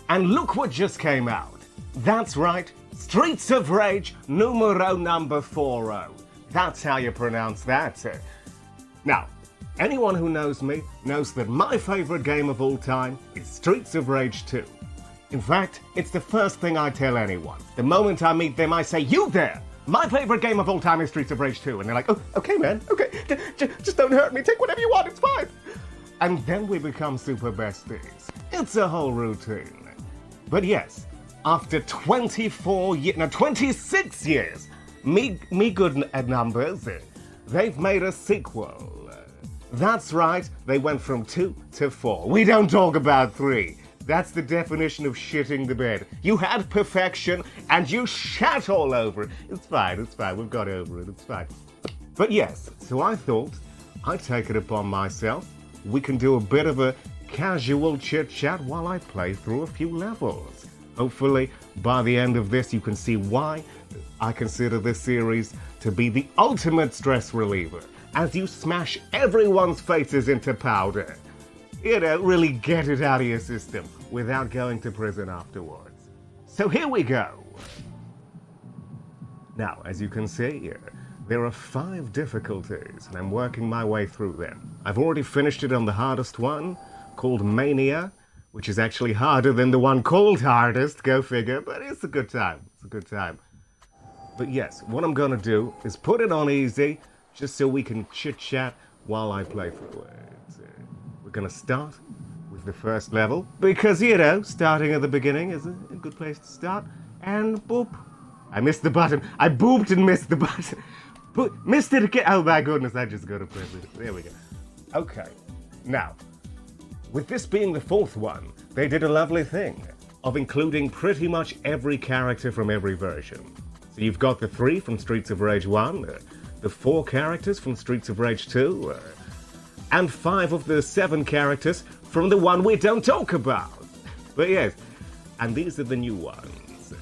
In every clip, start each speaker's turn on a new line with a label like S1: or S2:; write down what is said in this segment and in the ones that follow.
S1: And look what just came out. That's right, Streets of Rage numero number 40. That's how you pronounce that. Now, anyone who knows me knows that my favorite game of all time is Streets of Rage 2. In fact, it's the first thing I tell anyone. The moment I meet them, I say, "You there! My favorite game of all time is Streets of Rage 2. And they're like, "Oh, okay, man, okay. Just don't hurt me. Take whatever you want, it's fine." And then we become super besties. It's a whole routine. But yes, after 26 years, me good at numbers, they've made a sequel. That's right, they went from 2 to 4. We don't talk about 3. That's the definition of shitting the bed. You had perfection and you shat all over it. It's fine, we've got over it, it's fine. But yes, so I thought I'd take it upon myself. We can do a bit of a casual chit-chat while I play through a few levels. Hopefully, by the end of this, you can see why I consider this series to be the ultimate stress reliever, as you smash everyone's faces into powder. You know, really get it out of your system without going to prison afterwards. So here we go. Now, as you can see here, there are 5 difficulties, and I'm working my way through them. I've already finished it on the hardest one, called Mania, which is actually harder than the one called Hardest, go figure, but it's a good time. It's a good time. But yes, what I'm gonna do is put it on easy, just so we can chit-chat while I play through it. We're gonna start with the first level, because, you know, starting at the beginning is a good place to start. And boop. I missed the button. I booped and missed the button. Missed it again. Oh my goodness, I just got to press it. There we go. Okay. Now, with this being the 4th one, they did a lovely thing of including pretty much every character from every version. So you've got the 3 from Streets of Rage 1, the 4 characters from Streets of Rage 2, and 5 of the 7 characters from the one we don't talk about. But yes, and these are the new ones,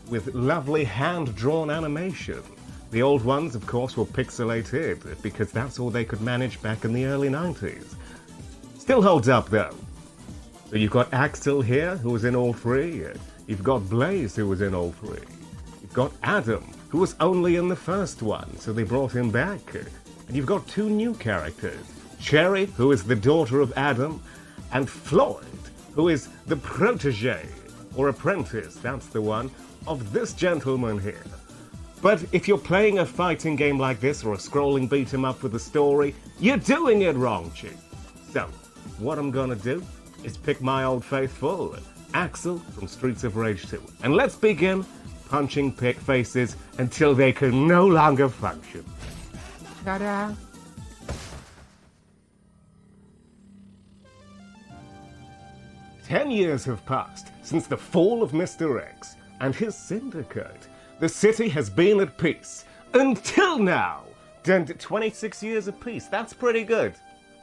S1: with lovely hand-drawn animation. The old ones, of course, were pixelated, because that's all they could manage back in the early 90s. Still holds up, though. So you've got Axel here, who was in all 3. You've got Blaze, who was in all 3. You've got Adam, who was only in the first one, so they brought him back. And you've got 2 new characters. Cherry, who is the daughter of Adam, and Floyd, who is the protege, or apprentice, that's the one, of this gentleman here. But if you're playing a fighting game like this, or a scrolling beat-em-up with a story, you're doing it wrong, chief. So, what I'm gonna do is pick my old faithful, Axel from Streets of Rage 2. And let's begin punching faces until they can no longer function. Ta-da! "10 years have passed since the fall of Mr. X and his syndicate. The city has been at peace. Until now! 26 years of peace, that's pretty good.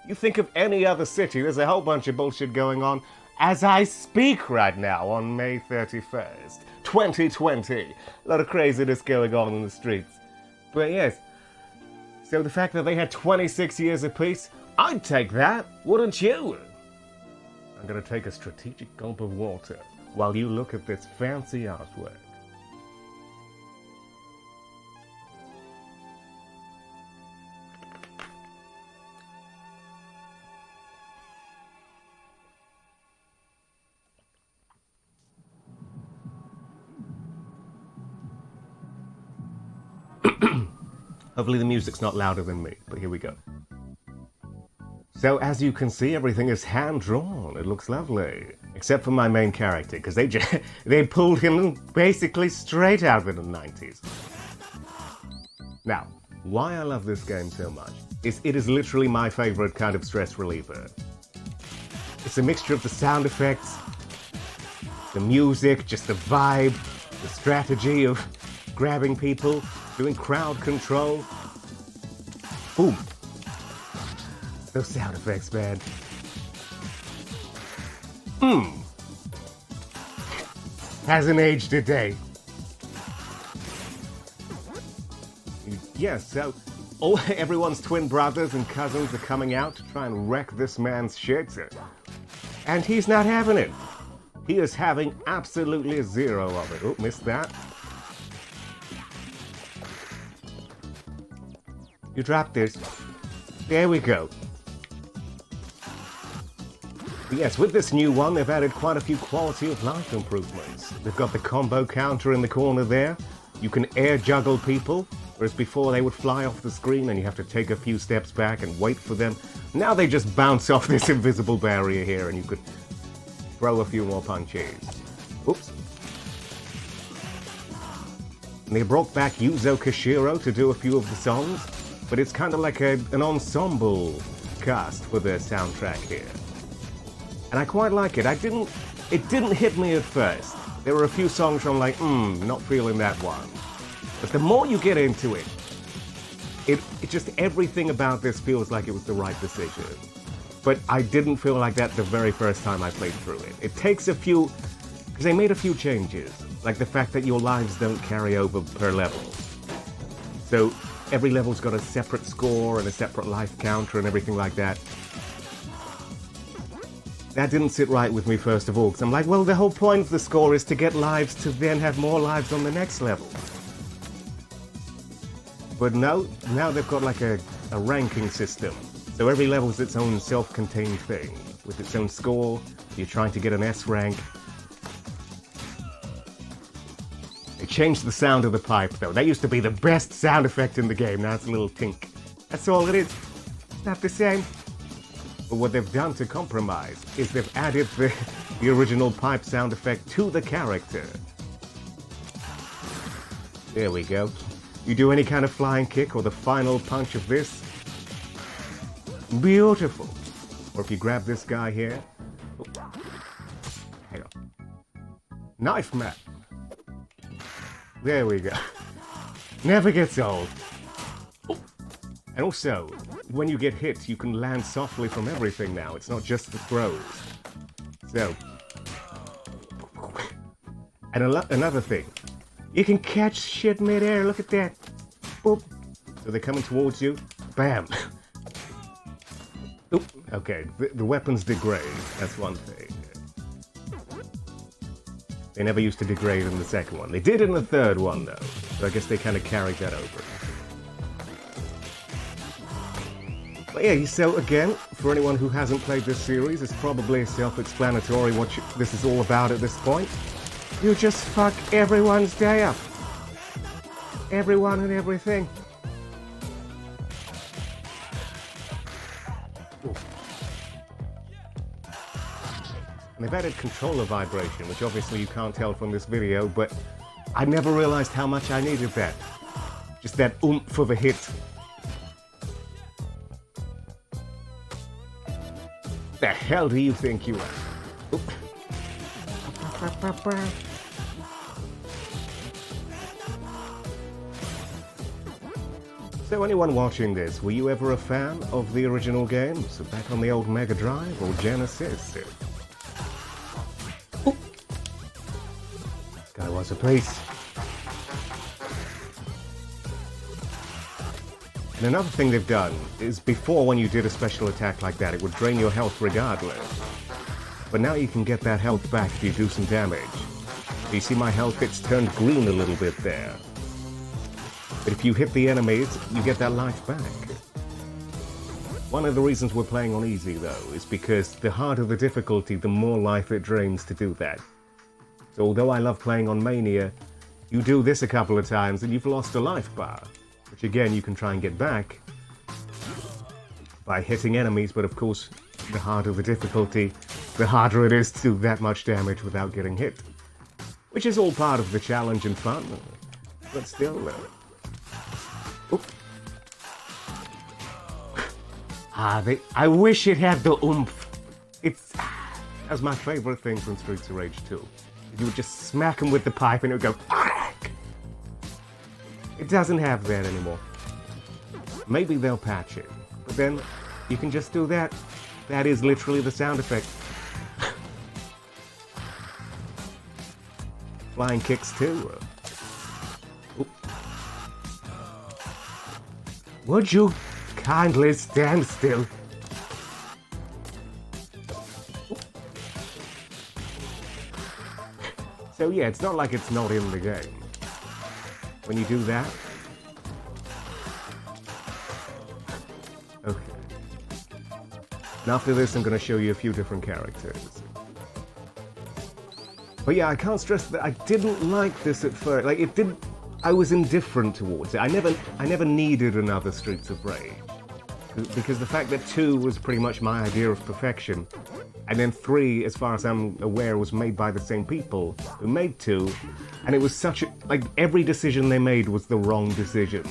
S1: You think of any other city, there's a whole bunch of bullshit going on as I speak right now on May 31st, 2020. A lot of craziness going on in the streets. But yes, so the fact that they had 26 years of peace, I'd take that, wouldn't you? I'm gonna take a strategic gulp of water while you look at this fancy artwork. Hopefully the music's not louder than me, but here we go. So as you can see, everything is hand-drawn. It looks lovely. Except for my main character, because they pulled him basically straight out of the 90s. Now, why I love this game so much is it is literally my favorite kind of stress reliever. It's a mixture of the sound effects, the music, just the vibe, the strategy of grabbing people, doing crowd control. Boom. Those sound effects, man. Hasn't aged a day. Yes, so everyone's twin brothers and cousins are coming out to try and wreck this man's shit. And he's not having it. He is having absolutely zero of it. Oh, missed that. You dropped this. There we go. But yes, with this new one, they've added quite a few quality of life improvements. They've got the combo counter in the corner there. You can air juggle people, whereas before they would fly off the screen and you have to take a few steps back and wait for them. Now they just bounce off this invisible barrier here and you could throw a few more punches. Oops. And they brought back Yuzo Koshiro to do a few of the songs, but it's kind of like an ensemble cast for the soundtrack here. And I quite like it. It didn't hit me at first. There were a few songs where I'm like, not feeling that one. But the more you get into it, it just everything about this feels like it was the right decision. But I didn't feel like that the very first time I played through it. It takes a few, because they made a few changes, like the fact that your lives don't carry over per level. So every level's got a separate score and a separate life counter and everything like that. That didn't sit right with me first of all, because I'm like, well, the whole point of the score is to get lives to then have more lives on the next level. But no, now they've got like a ranking system. So every level is its own self-contained thing, with its own score. You're trying to get an S rank. They changed the sound of the pipe, though. That used to be the best sound effect in the game. Now it's a little tink. That's all it is. It's not the same. But what they've done to compromise is they've added the original pipe sound effect to the character. There we go. You do any kind of flying kick or the final punch of this, beautiful. Or if you grab this guy here, hang on, knife mat. There we go. Never gets old. And also, when you get hit, you can land softly from everything now. It's not just the throws. So, and another thing, you can catch shit mid-air. Look at that. Boop. So they're coming towards you. Bam. Oop. Okay, the weapons degrade. That's one thing. They never used to degrade in the second one. They did in the third one, though. So I guess they kind of carried that over. But yeah, so again, for anyone who hasn't played this series, it's probably self-explanatory what this is all about at this point. You just fuck everyone's day up. Everyone and everything. Ooh. And they've added controller vibration, which obviously you can't tell from this video, but I never realized how much I needed that. Just that oomph for the hit. The hell do you think you are? Oop. So anyone watching this, were you ever a fan of the original games? Back on the old Mega Drive or Genesis? Ooh. Guy wants a place. And another thing they've done is before when you did a special attack like that, it would drain your health regardless. But now you can get that health back if you do some damage. You see my health, it's turned green a little bit there. But if you hit the enemies, you get that life back. One of the reasons we're playing on easy though is because the harder the difficulty, the more life it drains to do that. So although I love playing on Mania, you do this a couple of times and you've lost a life bar. Which again, you can try and get back by hitting enemies, but of course, the harder the difficulty, the harder it is to do that much damage without getting hit. Which is all part of the challenge and fun, but still, I wish it had the oomph. That's my favorite thing from Streets of Rage 2. You would just smack them with the pipe and it would go, fuck! It doesn't have that anymore. Maybe they'll patch it, but then you can just do that. That is literally the sound effect. Flying kicks too. Would you kindly stand still? So yeah, it's not like it's not in the game. When you do that... Okay. And after this, I'm going to show you a few different characters. But yeah, I can't stress that I didn't like this at first. Like, it didn't... I was indifferent towards it. I never needed another Streets of Rage. Because the fact that 2 was pretty much my idea of perfection, and then 3, as far as I'm aware, was made by the same people who made 2, and it was such a... like, every decision they made was the wrong decision.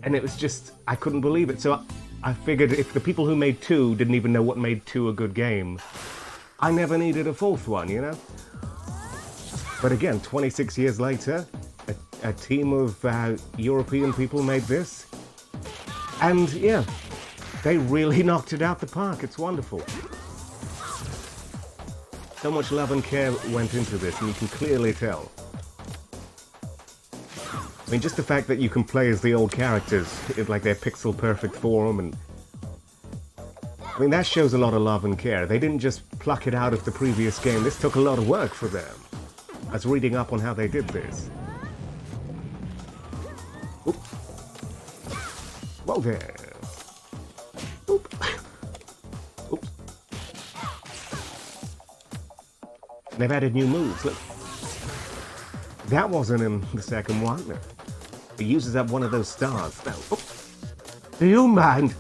S1: And it was just... I couldn't believe it. So I figured if the people who made 2 didn't even know what made 2 a good game, I never needed a 4th one, you know? But again, 26 years later, a team of European people made this. And yeah, they really knocked it out the park. It's wonderful. So much love and care went into this, and you can clearly tell. I mean, just the fact that you can play as the old characters in like their pixel perfect form, and I mean, that shows a lot of love and care. They didn't just pluck it out of the previous game. This took a lot of work for them. I was reading up on how they did this. Oop. Whoa there. Oop. Oops. They've added new moves. Look. That wasn't in the second one. It uses up one of those stars. No. Oh. Do you mind?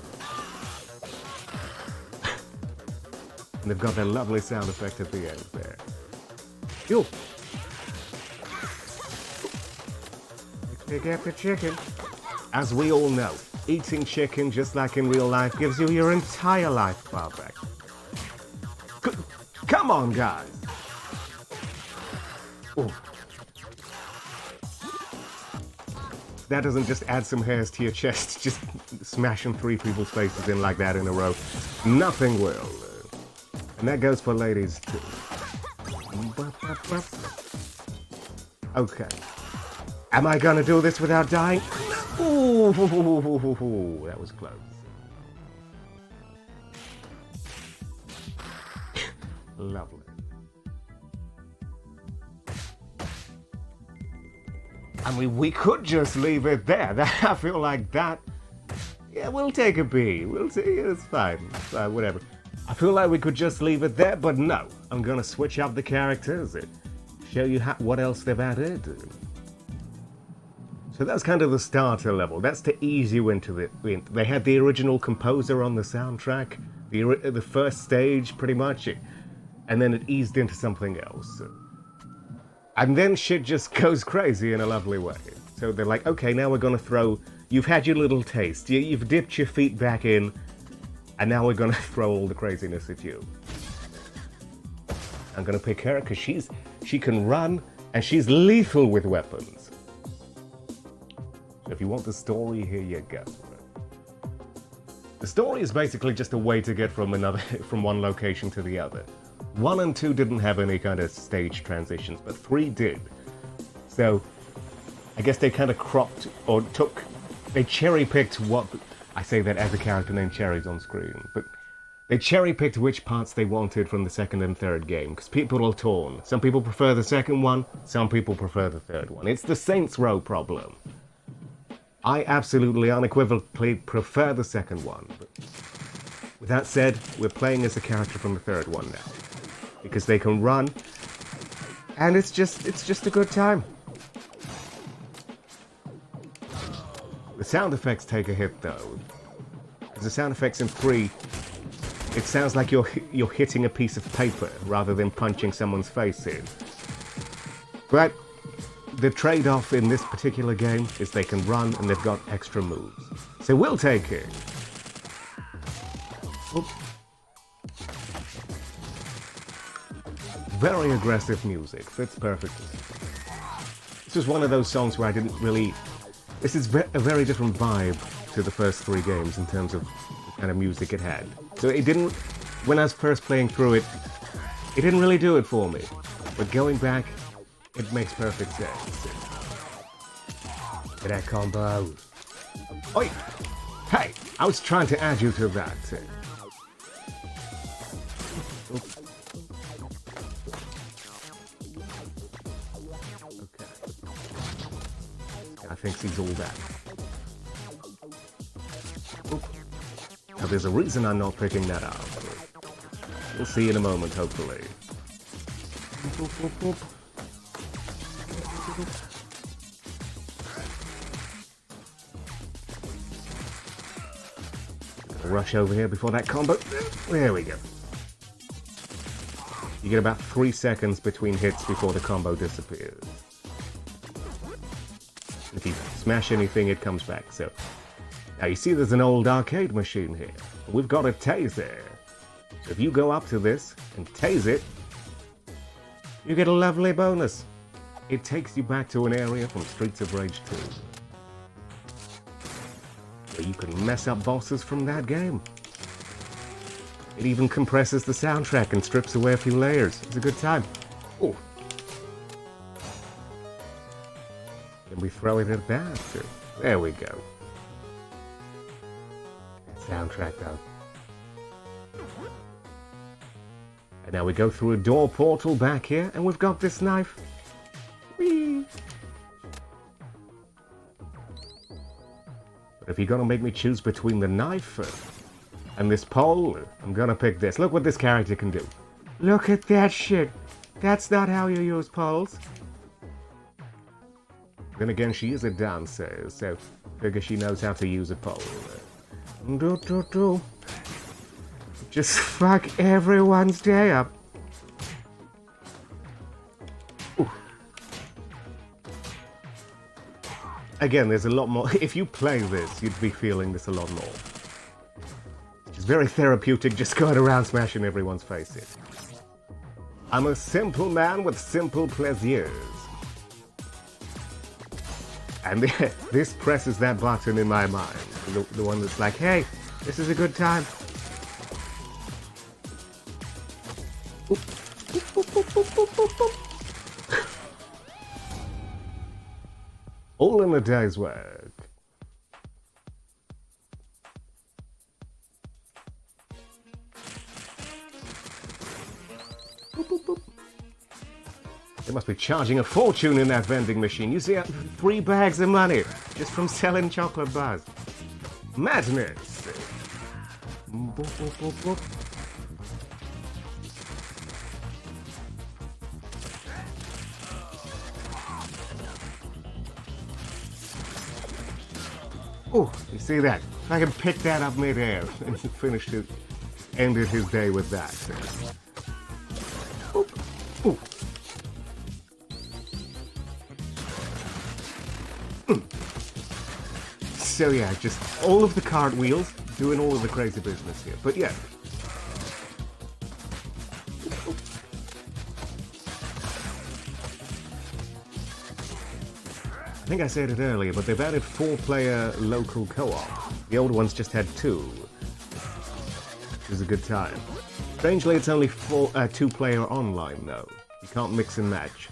S1: And they've got that lovely sound effect at the end there. You. Pick up the chicken. As we all know, eating chicken, just like in real life, gives you your entire life bar back. Come on, guys. Ooh. That doesn't just add some hairs to your chest, just smashing 3 people's faces in like that in a row. Nothing will. And that goes for ladies, too. Okay. Am I gonna do this without dying? Ooh, that was close. Lovely. I mean, we could just leave it there. I feel like that... Yeah, we'll take a B. We'll see. It's fine. Whatever. I feel like we could just leave it there, but no. I'm gonna switch up the characters and show you what else they've added. So that's kind of the starter level. That's to ease you into it. They had the original composer on the soundtrack, the first stage, pretty much, and then it eased into something else. And then shit just goes crazy in a lovely way. So they're like, okay, now we're gonna throw... You've had your little taste. You've dipped your feet back in, and now we're gonna throw all the craziness at you. I'm gonna pick her because she can run, and she's lethal with weapons. So if you want the story, here you go. The story is basically just a way to get from one location to the other. 1 and 2 didn't have any kind of stage transitions, but 3 did. So I guess they kind of cropped or they cherry-picked what... I say that as a character named Cherry's on screen, but they cherry-picked which parts they wanted from the second and third game, because people are torn. Some people prefer the second one, some people prefer the third one. It's the Saints Row problem. I absolutely unequivocally prefer the second one. But with that said, we're playing as a character from the third one now, because they can run, and it's just a good time. The sound effects take a hit though. Because the sound effects in 3, it sounds like you're hitting a piece of paper rather than punching someone's face in. But the trade-off in this particular game is they can run and they've got extra moves. So we'll take it. Oops. Very aggressive music, fits perfectly. This was one of those songs where I didn't really... This is a very different vibe to the first 3 games in terms of the kind of music it had. So it didn't... When I was first playing through it, it didn't really do it for me. But going back, it makes perfect sense. That combo. Oi! Hey! I was trying to add you to that. thinks he's all that. Oop. Now there's a reason I'm not picking that up. We'll see in a moment, hopefully. Oop, oop, oop. Rush over here before that combo. There we go. You get about 3 seconds between hits before the combo disappears. If you smash anything, it comes back. So now you see there's an old arcade machine here. We've got a taser. So if you go up to this and tase it, you get a lovely bonus. It takes you back to an area from Streets of Rage 2. Where you can mess up bosses from that game. It even compresses the soundtrack and strips away a few layers. It's a good time. Oh. Can we throw it at that? There we go. Soundtrack though. And now we go through a door portal back here, and we've got this knife. Whee! But if you're gonna make me choose between the knife and this pole, I'm gonna pick this. Look what this character can do. Look at that shit. That's not how you use poles. Then again, she is a dancer, so figure she knows how to use a pole. Just fuck everyone's day up. Ooh. Again, there's a lot more. If you play this, you'd be feeling this a lot more. It's very therapeutic just going around smashing everyone's faces. I'm a simple man with simple pleasures. And this presses that button in my mind. The one that's like, hey, this is a good time. Oop. Oop, oop, oop, oop, oop, oop, oop. All in a day's work. Boop, boop, boop. They must be charging a fortune in that vending machine. You see, 3 bags of money just from selling chocolate bars. Madness! Boop, boop, boop, boop. Oh, you see that? If I can pick that up mid-air and ended his day with that. Ooh. Ooh. So yeah, just all of the cartwheels, doing all of the crazy business here. But yeah. I think I said it earlier, but they've added 4-player local co-op. The old ones just had 2. Which was a good time. Strangely, it's only 2-player online though. You can't mix and match.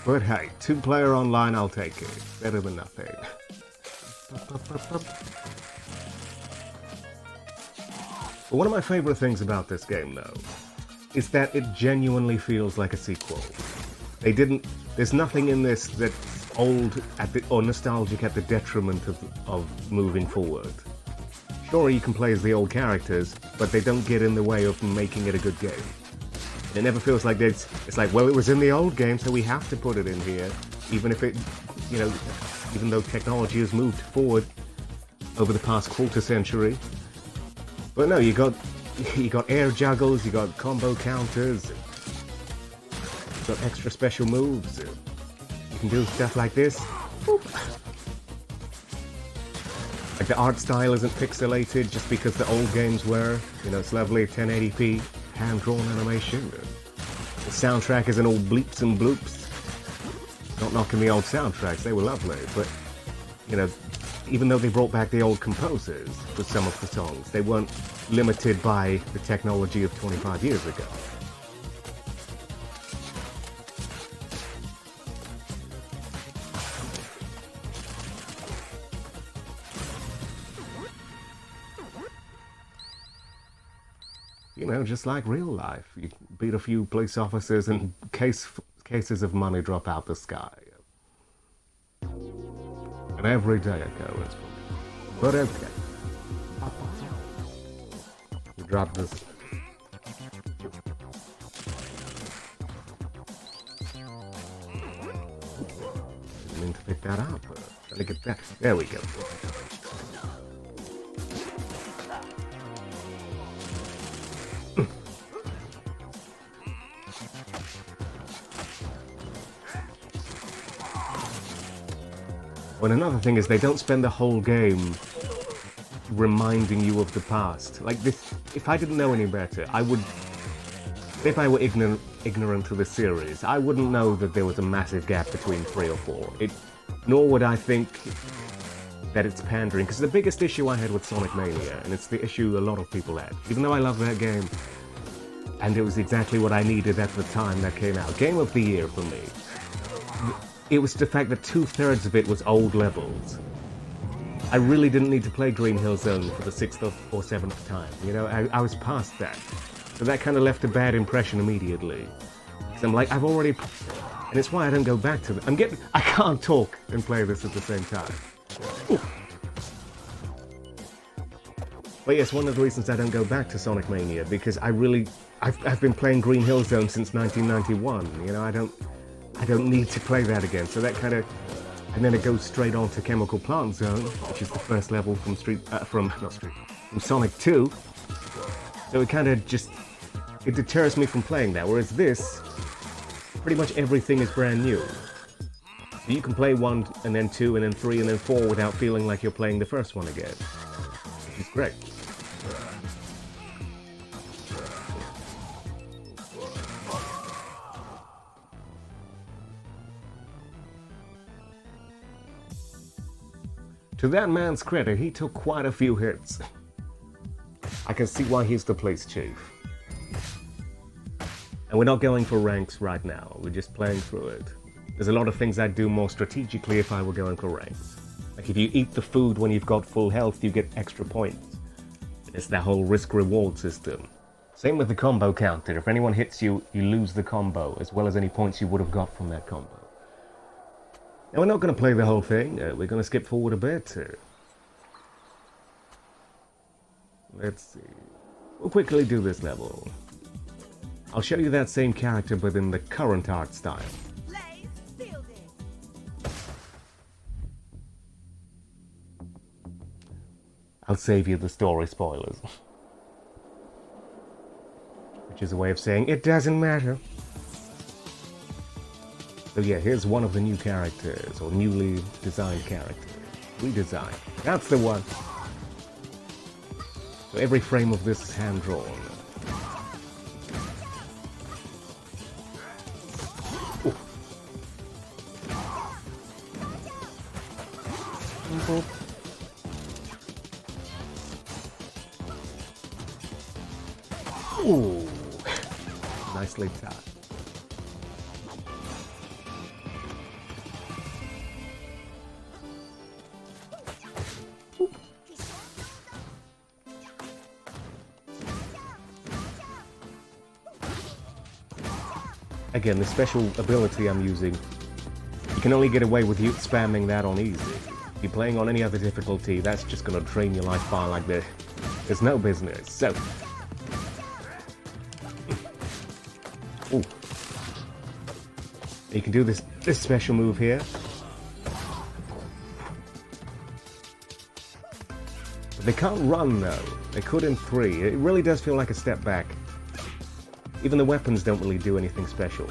S1: But hey, 2-player online, I'll take it. Better than nothing. But one of my favorite things about this game though, is that it genuinely feels like a sequel. There's nothing in this that's old or nostalgic at the detriment of moving forward. Sure, you can play as the old characters, but they don't get in the way of making it a good game. It never feels like it's like, well, it was in the old game, so we have to put it in here, even if it, even though technology has moved forward over the past quarter century. But no, you got air juggles, you got combo counters, you got extra special moves. You can do stuff like this. Boop. Like the art style isn't pixelated just because the old games were. It's lovely 1080p hand-drawn animation. The soundtrack isn't all bleeps and bloops. Not knocking the old soundtracks, they were lovely, but even though they brought back the old composers for some of the songs, they weren't limited by the technology of 25 years ago. Just like real life. You beat a few police officers and cases of money drop out the sky. An everyday occurrence. But okay. We drop this. Didn't mean to pick that up. Gotta get that. There we go. Well, another thing is they don't spend the whole game reminding you of the past. Like this, if I didn't know any better, I would. If I were ignorant to the series, I wouldn't know that there was a massive gap between 3 or 4. Nor would I think that it's pandering. Because the biggest issue I had with Sonic Mania, and it's the issue a lot of people had, even though I love that game, and it was exactly what I needed at the time that came out. Game of the year for me. It was the fact that 2/3 of it was old levels. I really didn't need to play Green Hill Zone for the 6th or 7th time. You know, I was past that. So that kind of left a bad impression immediately. So I'm like, I've already... And it's why I don't go back to it. I can't talk and play this at the same time. Ooh. But yes, one of the reasons I don't go back to Sonic Mania, because I've been playing Green Hill Zone since 1991. You know, I don't need to play that again, so that kind of... And then it goes straight on to Chemical Plant Zone, which is the first level from from Sonic 2. So it kind of just... It deters me from playing that, whereas this, pretty much everything is brand new. So you can play 1, and then 2, and then 3, and then 4 without feeling like you're playing the first one again. Which is great. To that man's credit, he took quite a few hits. I can see why he's the police chief. And we're not going for ranks right now, we're just playing through it. There's a lot of things I'd do more strategically if I were going for ranks. Like if you eat the food when you've got full health, you get extra points. It's that whole risk-reward system. Same with the combo counter. If anyone hits you, you lose the combo, as well as any points you would have got from that combo. Now we're not going to play the whole thing, we're going to skip forward a bit. Let's see. We'll quickly do this level. I'll show you that same character but in the current art style. I'll save you the story spoilers. Which is a way of saying it doesn't matter. So yeah, here's one of the new characters, or newly designed characters. Redesigned. That's the one! So every frame of this is hand-drawn. Ooh! Nicely timed. Again, the special ability I'm using, you can only get away with you spamming that on easy. If you're playing on any other difficulty, that's just gonna drain your life bar like there's no business. So, ooh. You can do this special move here. But they can't run though. They could in 3. It really does feel like a step back. Even the weapons don't really do anything special.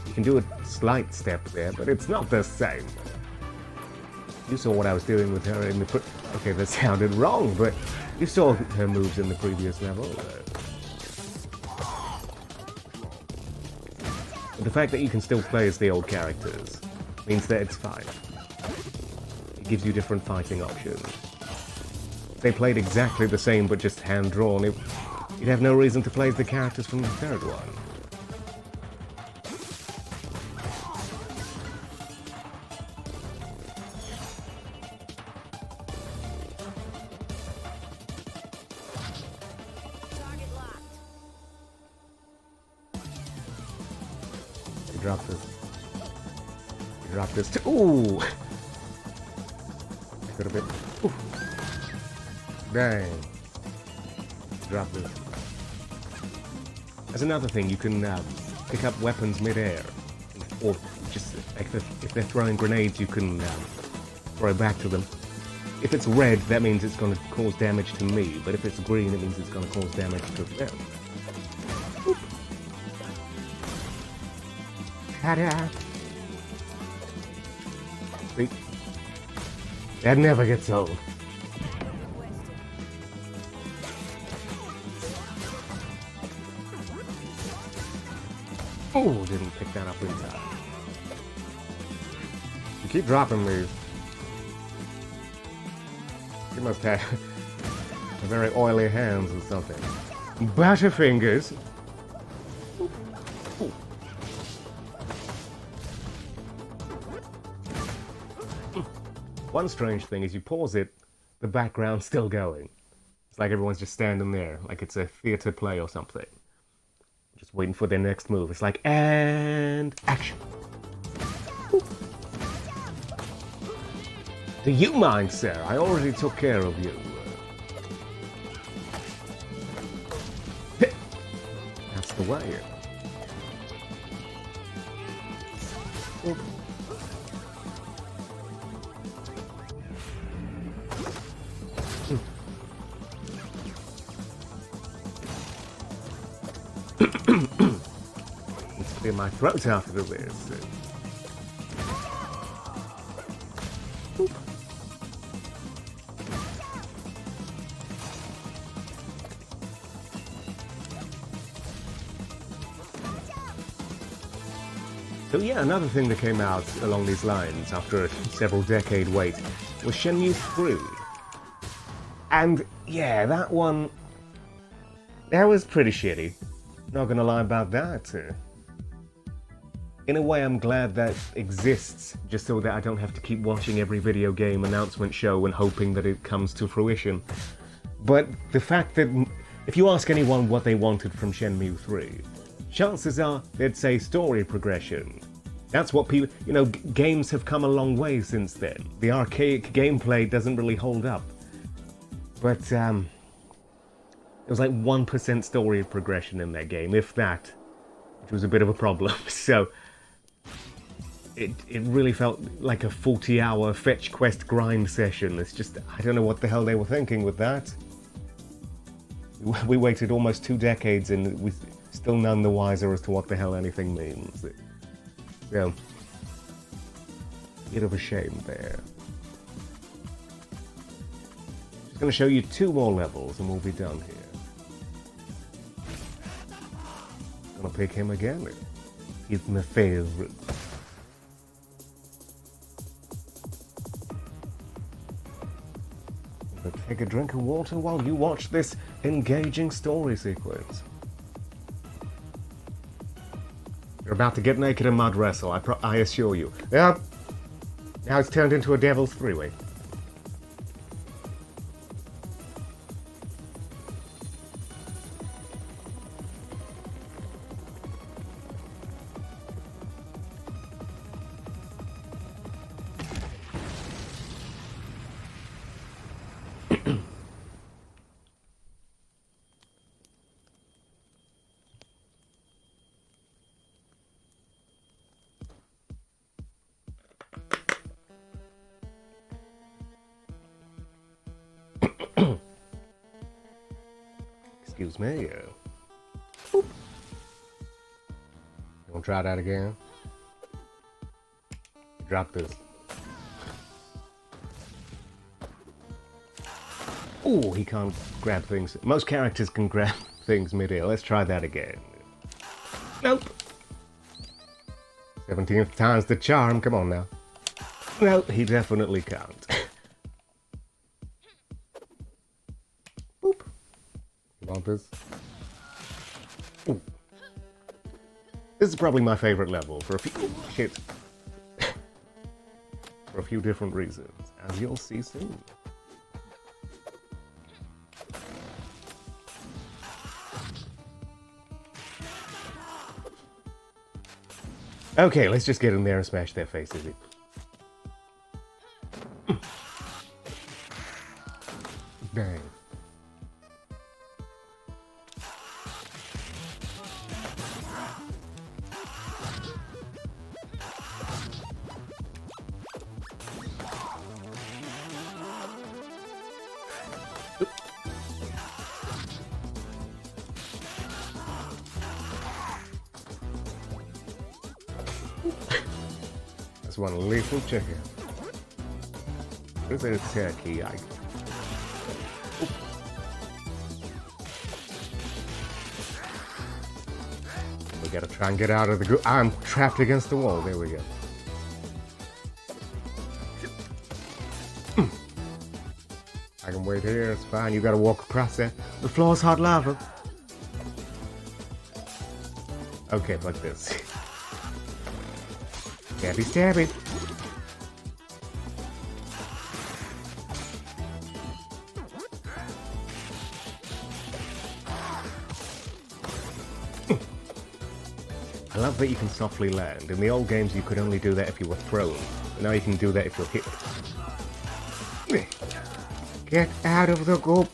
S1: You can do a slight step there, but it's not the same. You saw what I was doing with her in the... Okay, that sounded wrong, but you saw her moves in the previous level. But the fact that you can still play as the old characters means that it's fine. It gives you different fighting options. If they played exactly the same but just hand-drawn, you'd have no reason to play as the characters from the third one. You drop this. You drop this too. Ooh! it a bit. Oof. Dang. Drop this. There's another thing, you can pick up weapons mid-air. Or just, if they're throwing grenades, you can throw back to them. If it's red, that means it's going to cause damage to me, but if it's green, it means it's going to cause damage to them. Oop. Ta-da! See? That never gets old. Oh, didn't pick that up in time. You keep dropping these. You must have very oily hands or something. Butterfingers. Ooh. Ooh. One strange thing is you pause it, the background's still going. It's like everyone's just standing there, like it's a theater play or something. Just waiting for their next move. It's like, and action. Ooh. Do you mind, sir? I already took care of you. That's the way. Ooh. Let's clear my throat after this. So yeah, another thing that came out along these lines after a several decade wait was Shenmue 3. And yeah, that one, that was pretty shitty. Not gonna lie about that. In a way, I'm glad that exists, just so that I don't have to keep watching every video game announcement show and hoping that it comes to fruition. But the fact that, if you ask anyone what they wanted from Shenmue 3, chances are they'd say story progression. That's what people, you know, games have come a long way since then. The archaic gameplay doesn't really hold up. But, it was like 1% story progression in that game, if that, which was a bit of a problem. So, it really felt like a 40-hour fetch quest grind session. It's just, I don't know what the hell they were thinking with that. We waited almost 2 decades and we still none the wiser as to what the hell anything means. So, bit of a shame there. Just gonna show you 2 more levels and we'll be done here. Gonna pick him again. He's my favorite. But take a drink of water while you watch this engaging story sequence. You're about to get naked and mud wrestle, I assure you. Yep. Now it's turned into a devil's three-way. Excuse me. You wanna try that again? Drop this. Oh, he can't grab things. Most characters can grab things mid-air. Let's try that again. Nope. 17th time's the charm. Come on now. Nope, he definitely can't. Boop. You want this? Ooh. This is probably my favorite level for a few shit. For a few different reasons, as you'll see soon. Okay, let's just get in there and smash their faces in. Just one lethal chicken. Is it a turkey? We gotta try and get out of the group. I'm trapped against the wall. There we go. I can wait here. It's fine. You gotta walk across there. The floor's hot lava. Okay, like this. Stabby, stabby. I love that you can softly land. In the old games, you could only do that if you were thrown. But now you can do that if you're hit. Get out of the goop.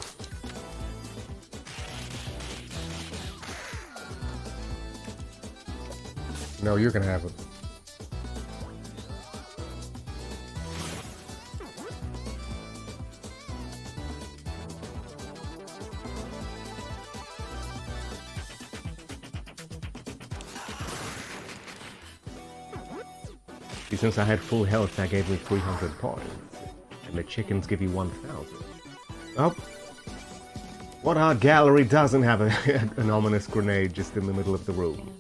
S1: No, you can have it. Since I had full health, that gave me 300 points. And the chickens give you 1,000. Oh. What art gallery doesn't have an ominous grenade just in the middle of the room?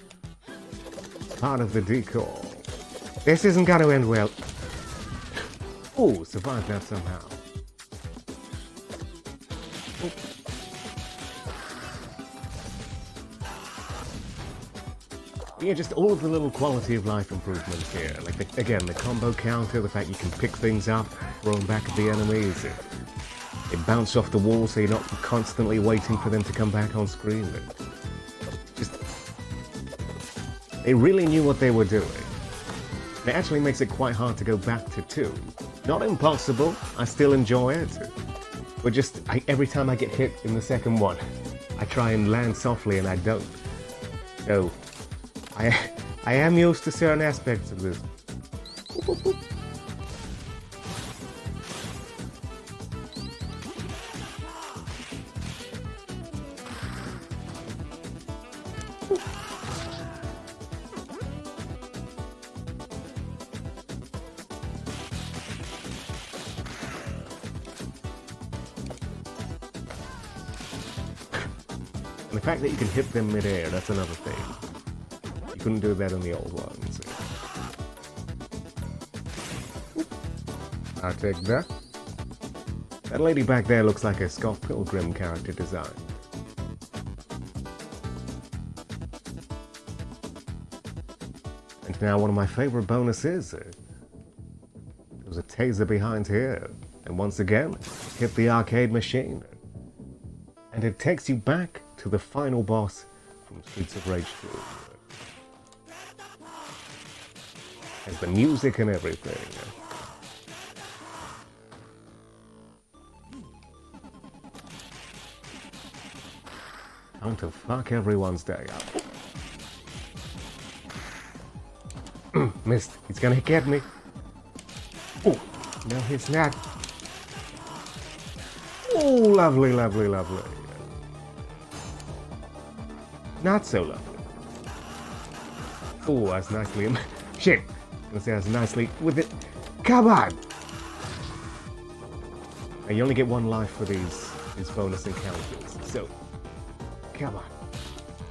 S1: Part of the decor. This isn't gonna end well. Oh, survived that somehow. Oh. Yeah, just all of the little quality of life improvements here. Like, again, the combo counter, the fact you can pick things up, throw them back at the enemies. It bounce off the wall so you're not constantly waiting for them to come back on screen. They really knew what they were doing. It actually makes it quite hard to go back to 2. Not impossible, I still enjoy it. But just, every time I get hit in the second one, I try and land softly and I don't. So, I am used to certain aspects of this. And the fact that you can hit them mid-air, that's another thing. You couldn't do that in the old ones. I'll take that. That lady back there looks like a Scott Pilgrim character design. And now one of my favorite bonuses. There's a taser behind here. And once again, hit the arcade machine. And it takes you back to the final boss from Streets of Rage 2. Has the music and everything. Time to fuck everyone's day up. Missed. He's gonna get me. Oh, no, he's not. Oh, lovely, lovely, lovely. Not so lovely. Oh, that's nicely. Shit. I'm gonna say that's nicely with it. Come on! And you only get 1 life for these bonus encounters. So, come on.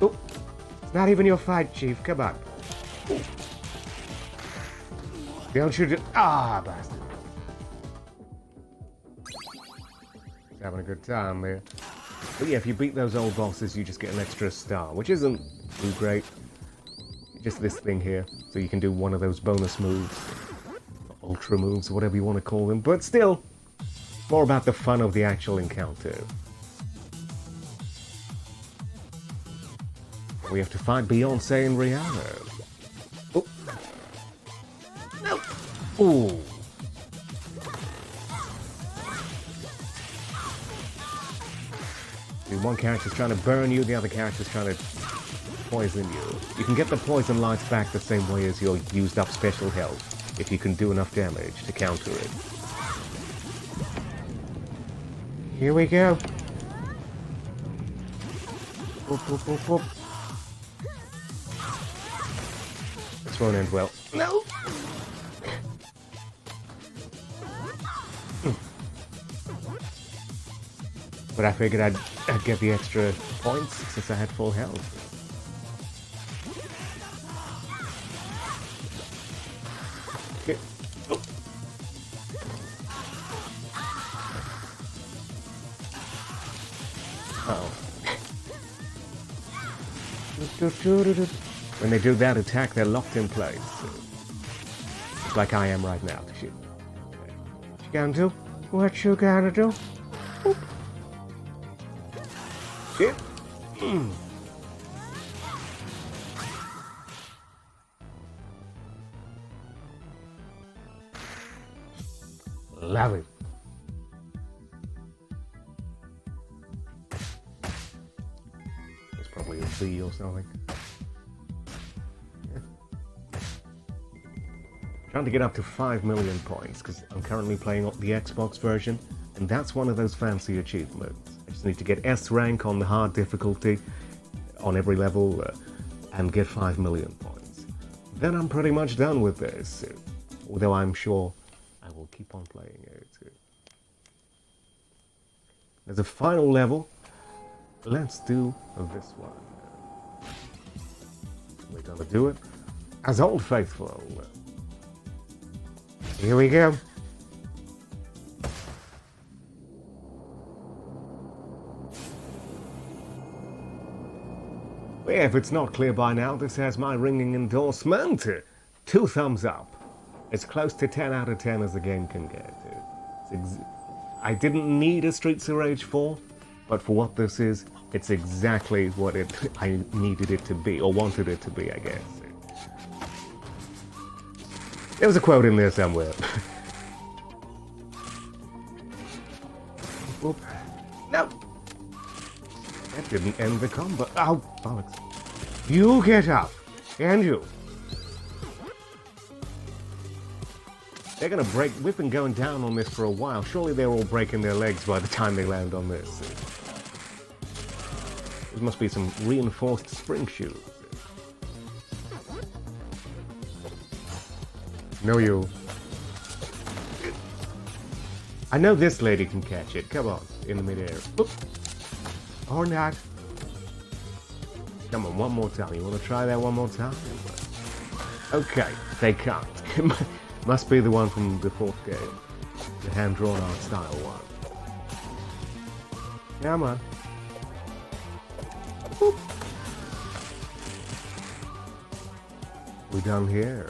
S1: Oh, it's not even your fight, Chief. Come on. Ooh. Don't you just... Ah, bastard. He's having a good time there. But yeah, if you beat those old bosses, you just get an extra star, which isn't too great. Just this thing here, so you can do one of those bonus moves, ultra moves, whatever you want to call them, but still, more about the fun of the actual encounter. We have to fight Beyonce and Rihanna. Oh. No. Ooh. One character's trying to burn you, the other character's trying to poison you. You can get the poison lights back the same way as your used up special health, if you can do enough damage to counter it. Here we go. Whoop, whoop, whoop, whoop. This won't end well. No! But I figured I'd get the extra points since I had full health. Okay. Oh. When they do that attack, they're locked in place. Just like I am right now. Shoot. What you gonna do? What you gonna do? Oop. Shit. Love it. It's probably a B or something. Yeah. Trying to get up to 5 million points because I'm currently playing the Xbox version, and that's one of those fancy achievements. I just need to get S rank on the hard difficulty on every level and get 5 million points. Then I'm pretty much done with this, although I'm sure I will keep on playing it. There's a final level. Let's do this one. We're gonna do it as Old Faithful. Here we go. If it's not clear by now, this has my ringing endorsement. 2 thumbs up. It's close to 10 out of 10 as the game can get. I didn't need a Streets of Rage 4, but for what this is, it's exactly what I needed it to be, or wanted it to be, I guess. There was a quote in there somewhere. Whoop. No! That didn't end the combo. Oh, bollocks. You get up, and you. They're gonna break. We've been going down on this for a while. Surely they're all breaking their legs by the time they land on this. There must be some reinforced spring shoes. No, you. I know this lady can catch it. Come on, in the midair. Oop. Or not. Come on, one more time. You want to try that one more time? Okay, they can't. Must be the one from the 4th game. The hand-drawn art style one. Come on. Boop. We done here?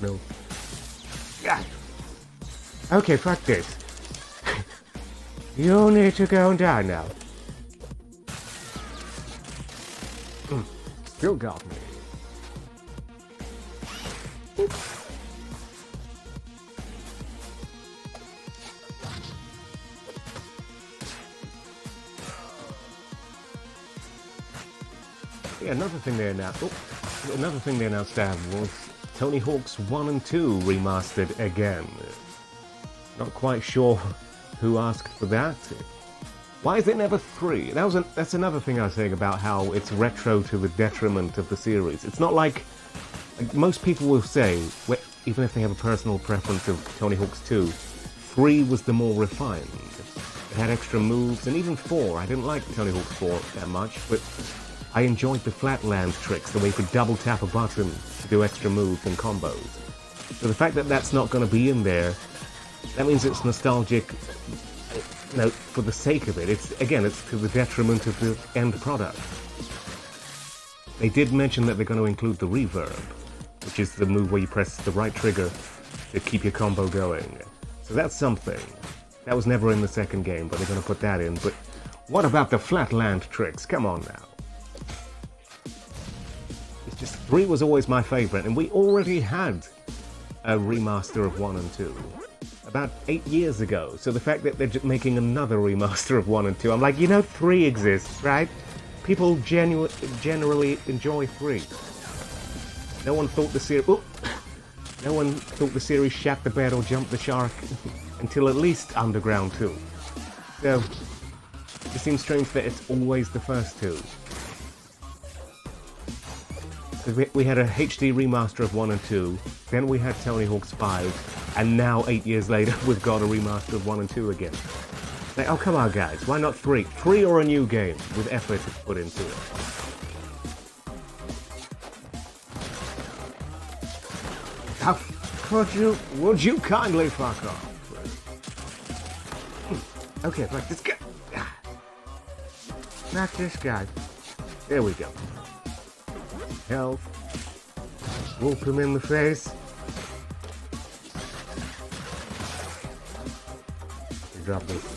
S1: No. Yeah. Okay, fuck this. You need to go down now. Still got me. Oop. Yeah, another thing they announced. Another thing they announced was Tony Hawk's 1 and 2 remastered again. Not quite sure who asked for that. Why is it never 3? That's another thing I was saying about how it's retro to the detriment of the series. It's not like most people will say, even if they have a personal preference of Tony Hawk's 2, 3 was the more refined. It had extra moves, and even 4. I didn't like Tony Hawk's 4 that much, but I enjoyed the flatland tricks, the way you could double tap a button to do extra moves and combos. So the fact that that's not going to be in there, that means it's nostalgic, for the sake of it. It's to the detriment of the end product. They did mention that they're going to include the reverb, which is the move where you press the right trigger to keep your combo going. So that's something. That was never in the second game, but they're going to put that in. But what about the flatland tricks? Come on now. 3 was always my favorite, and we already had a remaster of 1 and 2 about 8 years ago. So the fact that they're just making another remaster of 1 and 2, I'm like, 3 exists, right? People generally enjoy 3. No one thought the series. No one thought the series shat the bed or jumped the shark until at least Underground 2. So, it seems strange that it's always the first two. We had a HD remaster of 1 and 2, then we had Tony Hawk's 5, and now 8 years later we've got a remaster of 1 and 2 again. Like, oh come on guys, why not 3? 3 or a new game with effort put into it. How would you kindly fuck off? Okay, like this guy. Not this guy. There we go. Health. Whoop him in the face. Drop this.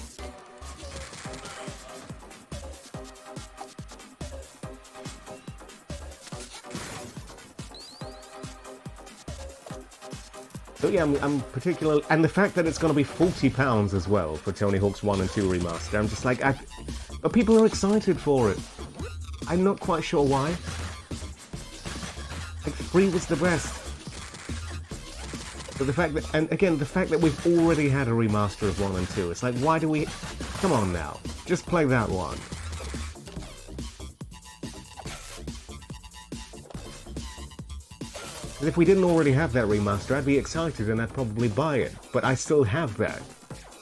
S1: So yeah, I'm particularly, and the fact that it's going to be £40 as well for Tony Hawk's 1 and 2 remaster, I'm just like, but people are excited for it. I'm not quite sure why. Like, 3 was the best. But the fact that, and again, the fact that we've already had a remaster of 1 and 2, it's like, why do we, come on now, just play that one. And if we didn't already have that remaster, I'd be excited and I'd probably buy it. But I still have that.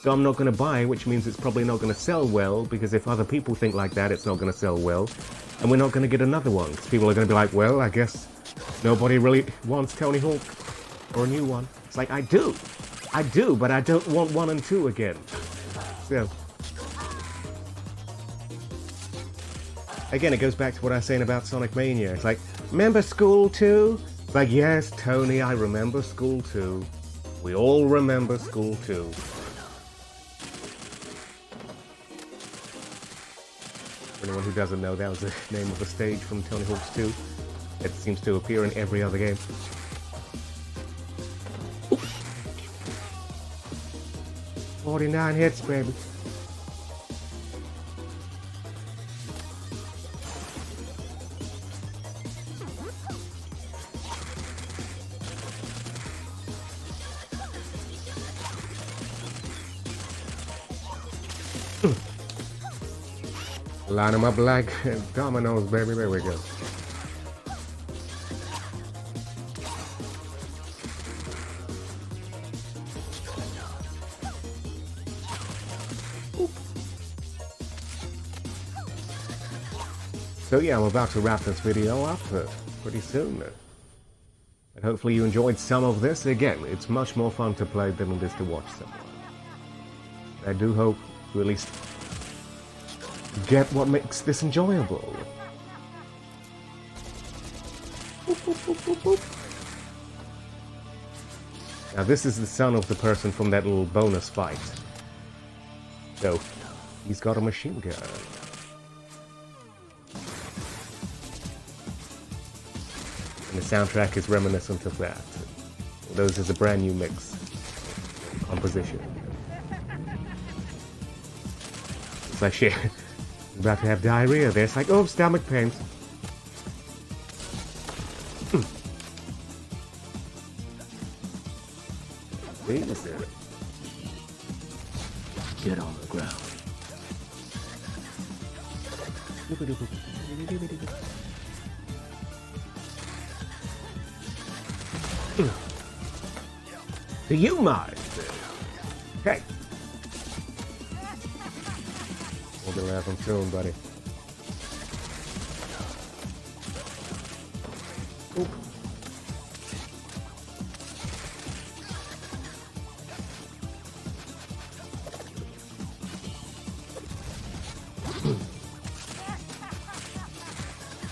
S1: So I'm not going to buy it, which means it's probably not going to sell well, because if other people think like that, it's not going to sell well. And we're not going to get another one, because people are going to be like, well, I guess nobody really wants Tony Hawk or a new one. It's like, I do, but I don't want 1 and 2 again. So, again, it goes back to what I was saying about Sonic Mania. It's like, remember School 2? It's like, yes, Tony, I remember School 2. We all remember School 2. For anyone who doesn't know, that was the name of the stage from Tony Hawk's 2. It seems to appear in every other game. 49 hits, baby. Line them up like dominoes, baby. There we go. So yeah, I'm about to wrap this video up pretty soon. And hopefully you enjoyed some of this. Again, it's much more fun to play than it is to watch someone. I do hope to at least get what makes this enjoyable. Now this is the son of the person from that little bonus fight. So, he's got a machine gun. And the soundtrack is reminiscent of that. Those is a brand new mix composition. It's like shit. I'm about to have diarrhea there. It's like, oh, stomach pains.
S2: Get on the ground.
S1: Do you mind? Hey. We'll be laughing soon, buddy. Oop.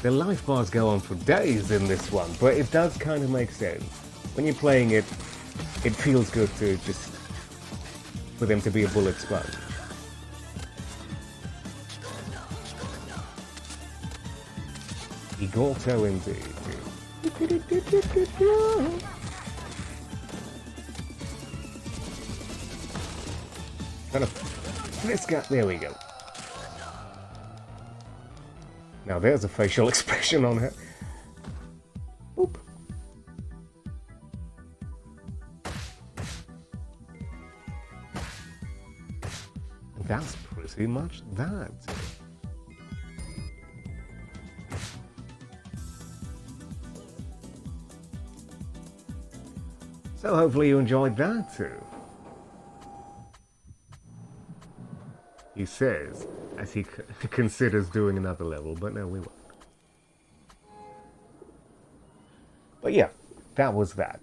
S1: The life bars go on for days in this one, but it does kind of make sense. When you're playing it, it feels good to just for them to be a bullet sponge. Igorto indeed. Kind of this guy. There we go. Now there's a facial expression on her. Boop. That's pretty. pretty much that. So hopefully you enjoyed that too. He says, as he considers doing another level, but no, we won't. But yeah, that was that.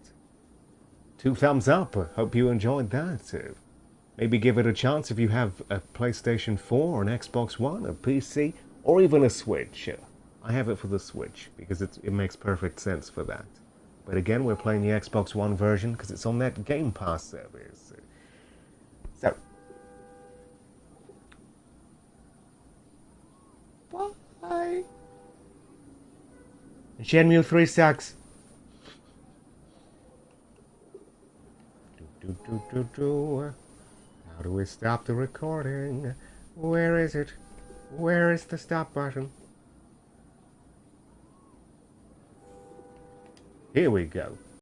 S1: 2 thumbs up. Hope you enjoyed that too. Maybe give it a chance if you have a PlayStation 4 or an Xbox One, a PC, or even a Switch. I have it for the Switch because it makes perfect sense for that. But again, we're playing the Xbox One version because it's on that Game Pass service. So, bye. Shenmue 3 sucks. How do we stop the recording? Where is it? Where is the stop button? Here we go.